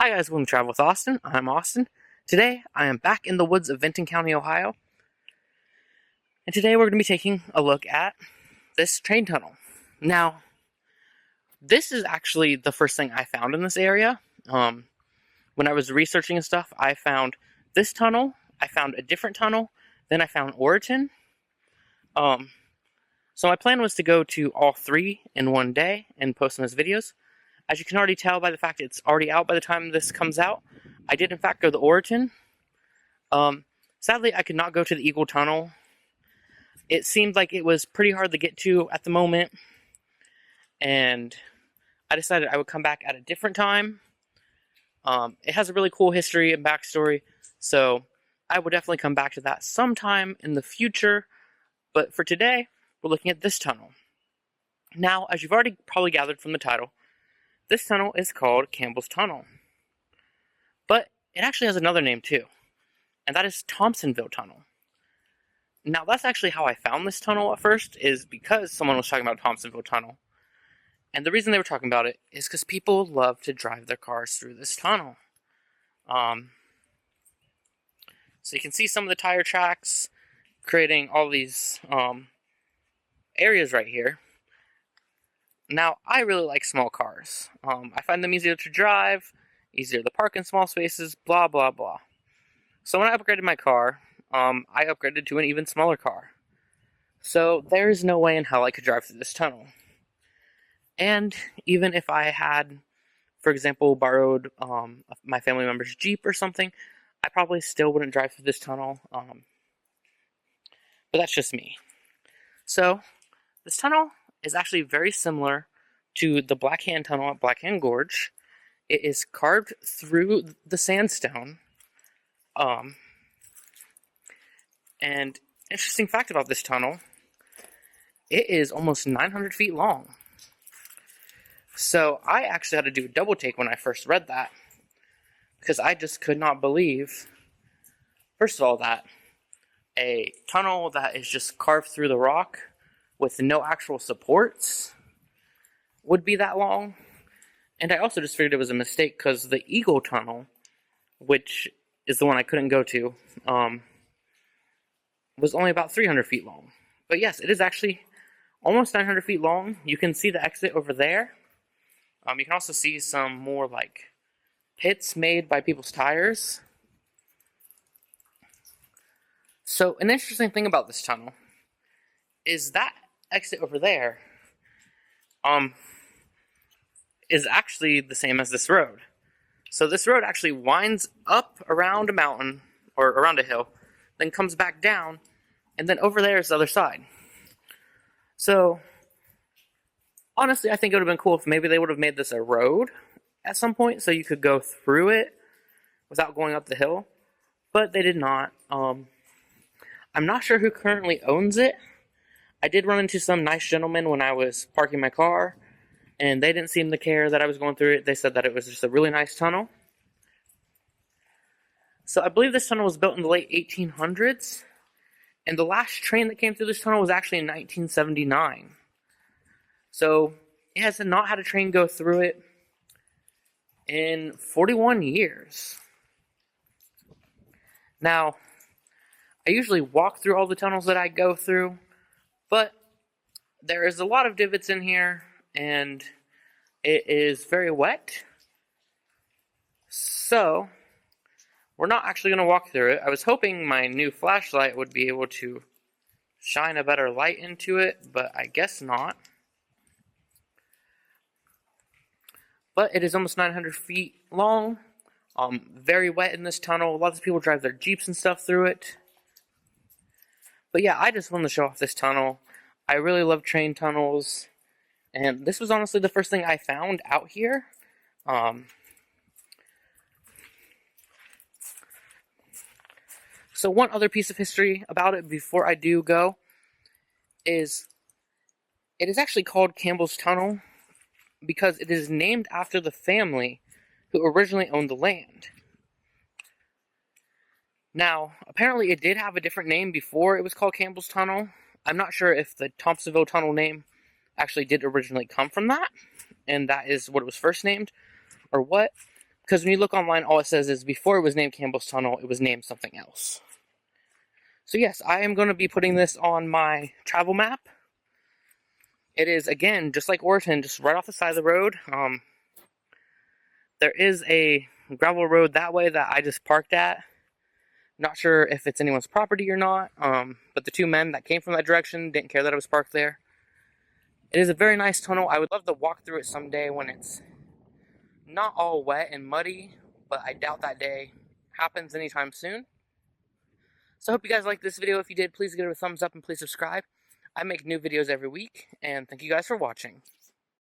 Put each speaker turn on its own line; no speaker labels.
Hi guys, welcome to Travel with Austin. I'm Austin. Today I am back in the woods of Vinton County, Ohio. And today we're going to be taking a look at this train tunnel. Now, this is actually the first thing I found in this area. When I was researching and stuff, I found this tunnel, I found a different tunnel, then I found Orton. So my plan was to go to all three in one day and post them as videos. As you can already tell by the fact it's already out by the time this comes out, I did in fact go to Orton. Sadly, I could not go to the Eagle Tunnel. It seemed like it was pretty hard to get to at the moment, and I decided I would come back at a different time. It has a really cool history and backstory, so I will definitely come back to that sometime in the future, but for today, we're looking at this tunnel. Now, as you've already probably gathered from the title, this tunnel is called Campbell's Tunnel. But it actually has another name too, and that is Thompsonville Tunnel. Now that's actually how I found this tunnel at first, is because someone was talking about Thompsonville Tunnel. And the reason they were talking about it is because people love to drive their cars through this tunnel. So you can see some of the tire tracks creating all these areas right here. Now, I really like small cars. I find them easier to drive, easier to park in small spaces, blah, blah, blah. So when I upgraded my car, I upgraded to an even smaller car. So there's no way in hell I could drive through this tunnel. And even if I had, for example, borrowed my family member's Jeep or something, I probably still wouldn't drive through this tunnel. But that's just me. So, this tunnel is actually very similar to the Black Hand Tunnel at Black Hand Gorge. It is carved through the sandstone. And interesting fact about this tunnel, it is almost 900 feet long. So I actually had to do a double take when I first read that, because I just could not believe, first of all, that a tunnel that is just carved through the rock with no actual supports would be that long. And I also just figured it was a mistake because the Eagle Tunnel, which is the one I couldn't go to, was only about 300 feet long. But yes, it is actually almost 900 feet long. You can see the exit over there. You can also see some more like pits made by people's tires. So an interesting thing about this tunnel is that exit over there is actually the same as this road. So this road actually winds up around a mountain, or around a hill, then comes back down, and then over there is the other side. So, honestly, I think it would have been cool if maybe they would have made this a road at some point, so you could go through it without going up the hill, but they did not. I'm not sure who currently owns it. I did run into some nice gentlemen when I was parking my car, and they didn't seem to care that I was going through it. They said that it was just a really nice tunnel. So I believe this tunnel was built in the late 1800s, and the last train that came through this tunnel was actually in 1979. So it has not had a train go through it in 41 years. Now, I usually walk through all the tunnels that I go through, but there is a lot of divots in here, and it is very wet. So, we're not actually going to walk through it. I was hoping my new flashlight would be able to shine a better light into it, but I guess not. But it is almost 900 feet long. Very wet in this tunnel. Lots of people drive their Jeeps and stuff through it. But yeah, I just wanted to show off this tunnel. I really love train tunnels, and this was honestly the first thing I found out here. So one other piece of history about it before I do go is it is actually called Campbell's Tunnel because it is named after the family who originally owned the land. Now, apparently it did have a different name before it was called Campbell's Tunnel. I'm not sure if the Thompsonville Tunnel name actually did originally come from that, and that is what it was first named, or what, Because when you look online, all it says is before it was named Campbell's Tunnel, it was named something else. So yes, I am going to be putting this on my travel map. It is, again, just like Orton, just right off the side of the road. There is a gravel road that way that I just parked at. Not sure if it's anyone's property or not, but the two men that came from that direction didn't care that I was parked there. It is a very nice tunnel. I would love to walk through it someday when it's not all wet and muddy, but I doubt that day happens anytime soon. So I hope you guys liked this video. If you did, please give it a thumbs up and please subscribe. I make new videos every week, and thank you guys for watching.